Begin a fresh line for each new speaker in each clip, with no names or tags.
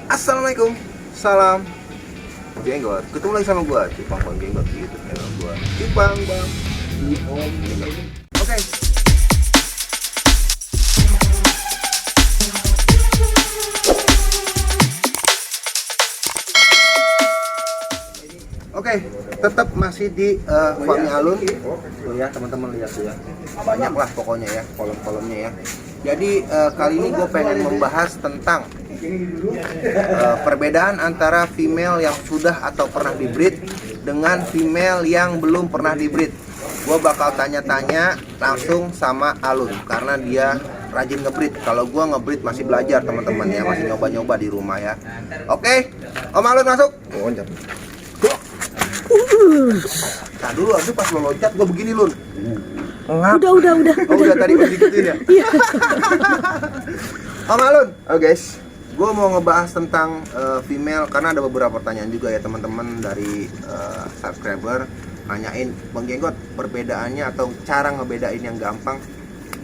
Assalamualaikum, salam jenggot. Ketemu lagi sama gua, Cipang Bang Jenggot gitu. Channel gua Cipang Bang Jenggot. Oke. Oke, tetap masih di farmnya Alun. Tuh ya, teman-teman lihat tuh ya. Banyak lah pokoknya ya, kolom-kolomnya ya. Jadi kali ini gue pengen membahas tentang perbedaan antara female yang sudah atau pernah di-breed dengan female yang belum pernah di-breed. Gue bakal tanya-tanya langsung sama Alun karena dia rajin nge-breed. Kalau gue nge-breed masih belajar teman-teman ya, masih nyoba-nyoba di rumah ya. Oke, Om Alun masuk. Loncat. Nah dulu abis pas lo loncat gue begini Lun.
Udah.
Oh udah tadi udah digituin ya.
Iya.
Om Alun. Oh guys, gue mau ngebahas tentang female karena ada beberapa pertanyaan juga ya teman-teman dari subscriber nanyain Bang Jenggot perbedaannya atau cara ngebedain yang gampang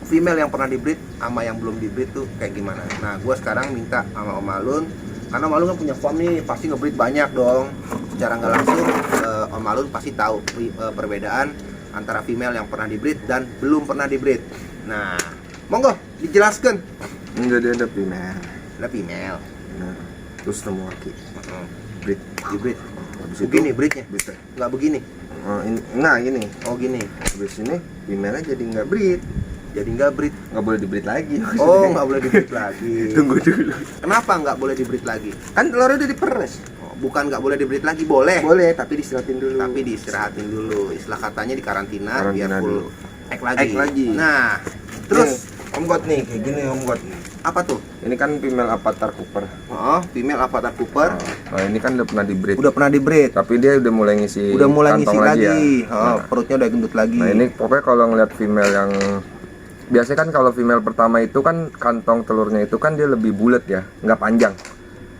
female yang pernah di-breed sama yang belum di-breed tuh kayak gimana. Nah gue sekarang minta sama Om Alun karena Om Alun kan punya farm nih, pasti nge-breed banyak dong. Secara nggak langsung Om Alun pasti tahu perbedaan antara female yang pernah di-breed dan belum pernah di-breed. Nah, monggo dijelaskan.
Enggak, dia ada female.
Ada female.
Nah, terus nemu laki. Breed.
Di-breed.
Habis
Begini
itu,
breednya?
bisa.
Nggak begini?
Nah, gini.
Oh gini.
Habis ini female jadi nggak breed.
Jadi nggak breed.
Nggak boleh di-breed lagi.
Oh nggak boleh di-breed lagi.
Tunggu dulu.
Kenapa nggak boleh di-breed lagi?
Kan telurnya udah diperes.
Oh, bukan nggak boleh di-breed lagi, boleh.
Boleh, tapi diistirahatin dulu.
Tapi diistirahatin dulu. Istilah katanya di karantina biar
Karantina
full
dulu.
egg lagi.
Egg lagi.
Nah,
Terus
terus
Om God nih, kayak gini Om God.
apa tuh?
Ini kan female Avatar Cooper.
Oh, female Avatar Cooper.
Nah, ini kan udah pernah di-breed.
Udah pernah di-breed.
Tapi dia udah mulai ngisi
Udah mulai ngisi
kantong
lagi.
ya.
Oh, perutnya udah gendut lagi.
Nah, ini pokoknya kalau ngeliat female yang biasanya kan kalau female pertama itu kan kantong telurnya itu kan dia lebih bulat ya, nggak panjang.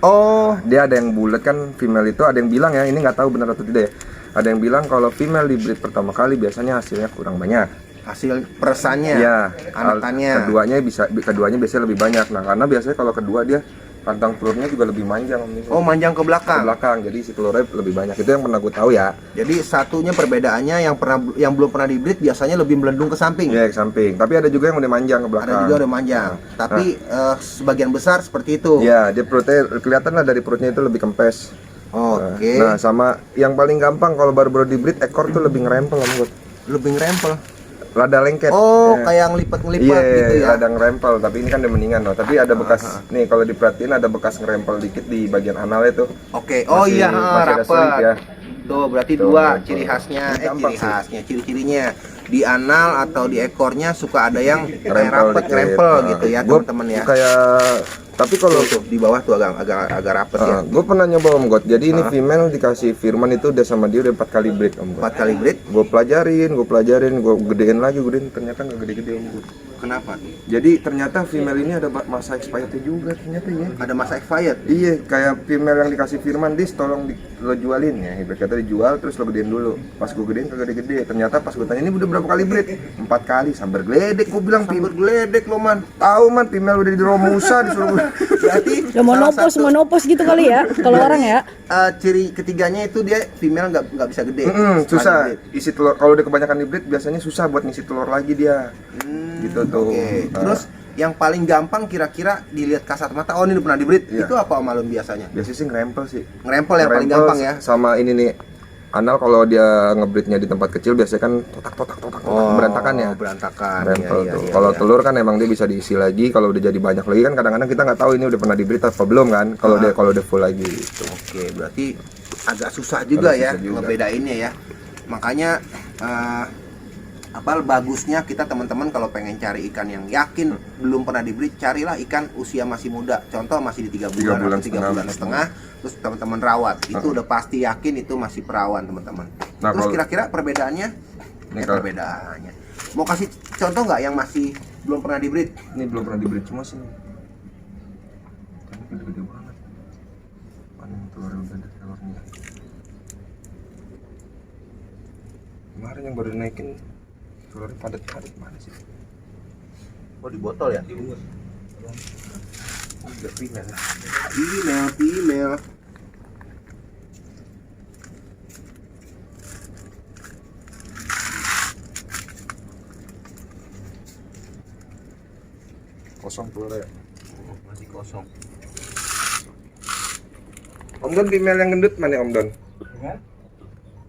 Oh,
Dia ada yang bulat kan female itu, ada yang bilang ya, ini nggak tahu benar atau tidak ya. Ada yang bilang kalau female di breed pertama kali biasanya hasilnya kurang banyak.
hasil peresannya.
Iya,
anakannya.
keduanya biasanya lebih banyak. Nah, karena biasanya kalau kedua dia kantong telurnya juga lebih panjang Om.
Oh, manjang ke
Ke
belakang.
belakang, jadi si telurnya lebih banyak. Itu yang pernah gue tahu ya.
Jadi satunya perbedaannya yang belum pernah di-breed biasanya lebih melendung ke samping.
Iya, ke samping. Tapi ada juga yang udah manjang ke belakang.
Ada juga udah manjang. Tapi sebagian besar seperti itu.
Iya, dia perutnya kelihatan lah dari perutnya itu lebih kempes.
Oke.
Nah, sama yang paling gampang kalau baru-baru di breed ekor tuh lebih ngerempel Om God.
Lebih ngerempel.
Rada lengket.
Oh,
Ya.
kayak ngelipet-ngelipet
Iya,
gitu ya.
rada ngerempel, tapi ini kan udah mendingan loh. Tapi ada bekas, nih kalau diperhatiin ada bekas ngerempel dikit di bagian analnya tuh.
Oke. Oh
Masih-
iya,
masih ada
rapet.
selip ya.
Tuh, berarti
Tuh,
dua
ngerempel.
ciri khasnya,
Gampang
ciri
sih.
khasnya, ciri-cirinya di anal atau di ekornya suka ada yang kayak
Ngerempel
rapet,
dikit.
ngerempel
Nah,
gitu ya,
gua
teman-teman ya.
Kayak, tapi kalau
Tuh, di bawah tuh agak rapet ya.
gue pernah nyoba Om God. Jadi ini female dikasih Firman itu udah sama dia udah 4 kali breed Om God.
4 kali breed.
Gue pelajarin, gue gedein lagi, ternyata nggak gede-gede Om God.
Kenapa?
Jadi ternyata female ini ada masa expirednya juga ternyata ya.
Ada masa expired.
Iya, kayak female yang dikasih Firman, dis tolong lo jualin ya. Ibarat kata dijual terus lo gedein dulu. Pas gue gedein kagak gede-gede. Ternyata pas gue tanya ini udah berapa kali breed? 4 kali, sambar geledek. Gue bilang
Sambar geledek lo man.
tahu man, female udah di Romusa disuruh.
Berarti
Ya monopos gitu kali ya kalau orang ya.
ciri ketiganya itu dia female nggak bisa gede. Setelah
Susah
di-breed.
isi telur. Kalau udah kebanyakan di breed biasanya susah buat ngisi telur lagi dia. Gitu tuh.
Oke. Terus yang paling gampang kira-kira dilihat kasat mata, oh ini udah pernah di-breed.
Iya.
Itu apa Om Alun biasanya?
Biasanya sih ngerempel sih.
Ngerempel yang paling
Ngerempel
gampang ya.
Sama ini nih. Anal kalau dia ngebreednya di tempat kecil biasanya kan totak berantakan ya.
Berantakan.
Ngerempel
Iya,
tuh.
iya,
Kalau
iya.
telur kan emang dia bisa diisi lagi. Kalau udah jadi banyak lagi kan kadang-kadang kita nggak tahu ini udah pernah di-breed apa belum kan. Kalau udah full lagi gitu.
Oke, berarti agak susah juga
Agak
ya
susah juga.
ngebedainnya ya. Makanya bagusnya kita teman-teman kalau pengen cari ikan yang yakin belum pernah di-breed, carilah ikan usia masih muda. Contoh masih di 3 bulan, atau 3 bulan setengah, terus teman-teman rawat. Itu udah pasti yakin itu masih perawan, teman-teman.
Nah,
Terus
kalau-
kira-kira perbedaannya?
Nih, kalau-
Perbedaannya. Mau kasih contoh nggak yang masih belum pernah di-breed?
Ini belum pernah di-breed semua sih. Tapi gede-gede banget. Mana yang telurnya udah ada telurnya. Kemarin yang baru naikin telurnya padat mana sih?
Oh, di botol ya? Female.
Kosong telur ya.
Masih kosong.
Om Don female yang gendut mana Om Don?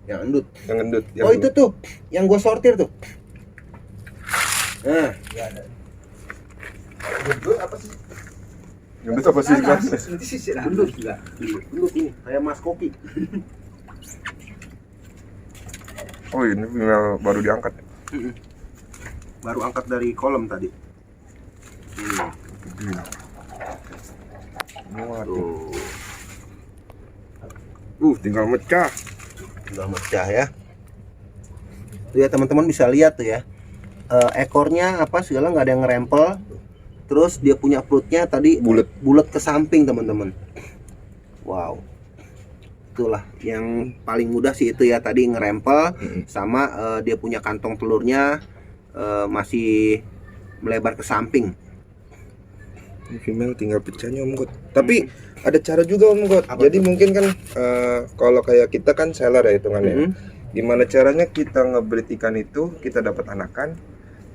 Yang endut.
Yang gendut. Yang
Oh itu tuh, yang gua sortir tuh. Nah,
gendut apa sih? Gendut apa sih kan?
endut ini kayak Mas Koki.
Oh ini female baru diangkat.
Baru angkat dari kolam tadi.
Tinggal mecah.
Udah mecah ya. Tuh ya teman-teman bisa lihat tuh ya. Ekornya apa segala nggak ada yang ngerempel. Terus dia punya perutnya tadi bulat ke samping teman-teman. Wow. Itulah yang paling mudah sih itu ya tadi ngerempel sama dia punya kantong telurnya masih melebar ke samping.
Ini female tinggal pecahnya Om God. Tapi ada cara juga Om God. Jadi mungkin kan kalau kayak kita kan seller ya hitungannya. Gimana caranya kita ngebreed ikan itu kita dapat anakan,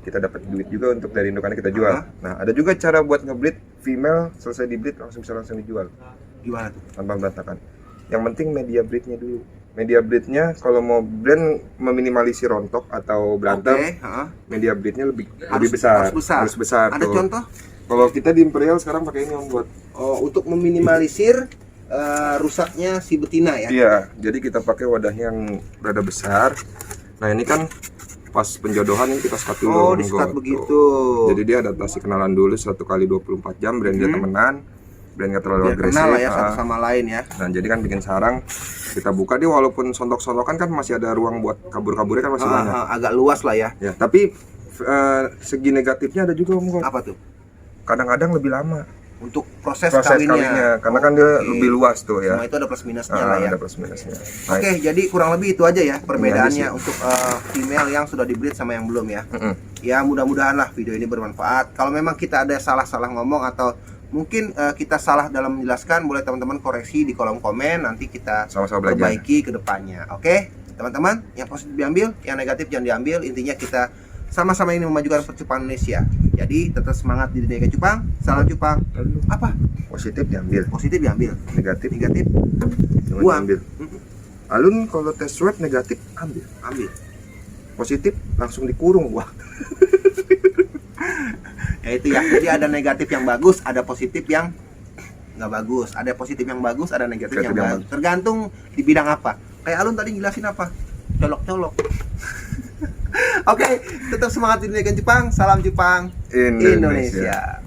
kita dapat duit juga untuk dari indukannya kita jual. Nah ada juga cara buat ngebreed female selesai dibreed langsung dijual.
Gimana tuh?
Tanpa berantakan. Yang penting media breednya dulu. Media breednya kalau mau brand meminimalisir rontok atau berantem, media breednya lebih besar. Harus besar.
Ada
tuh.
contoh?
Kalau kita di Imperial sekarang pakai ini Om buat.
Oh, untuk meminimalisir rusaknya si betina ya?
Iya, jadi kita pakai wadahnya yang rada besar. Nah ini kan pas penjodohan ini kita sekat dulu.
Oh,
Om
disekat
God,
begitu.
tuh. Jadi dia adaptasi kenalan dulu 1 kali 24 jam, brand dia temenan, brand gak terlalu
Biar
agresif.
kenal lah ya satu sama lain ya.
Nah jadi kan bikin sarang, kita buka dia walaupun sontok-sontokan kan masih ada ruang buat kabur-kaburnya kan masih banyak.
Agak luas lah ya.
Ya, tapi segi negatifnya ada juga Om God.
Apa tuh?
Kadang-kadang lebih lama
Untuk proses
kawinnya,
kawinnya.
karena kan dia lebih luas tuh ya.
Semua itu ada plus minusnya lah ya.
Ada plus minusnya.
Oke, jadi kurang lebih itu aja ya perbedaannya
sih.
untuk female yang sudah dibreed sama yang belum ya. Ya mudah-mudahan lah video ini bermanfaat. Kalau memang kita ada salah-salah ngomong atau mungkin kita salah dalam menjelaskan, boleh teman-teman koreksi di kolom komen. Nanti kita
Sama-sama belajar.
perbaiki ke depannya. Oke, teman-teman, yang positif diambil, yang negatif jangan diambil. Intinya kita sama-sama ini memajukan percupang Indonesia. Jadi tetap semangat di dunia ikan cupang. Salam cupang. Apa?
Positif diambil,
Positif diambil,
negatif
negatif
jangan
buang.
diambil. Alun kalau tes swab negatif ambil,
Ambil.
positif langsung dikurung. Wah.
Ya itu ya. Jadi ada negatif yang bagus, ada positif yang nggak bagus. Ada positif yang bagus, ada negatif yang bagus. Tergantung di bidang apa. Kayak Alun tadi jelasin apa? Colok-colok. Oke, tetap semangat di dunia ikan cupang. Salam cupang Indonesia.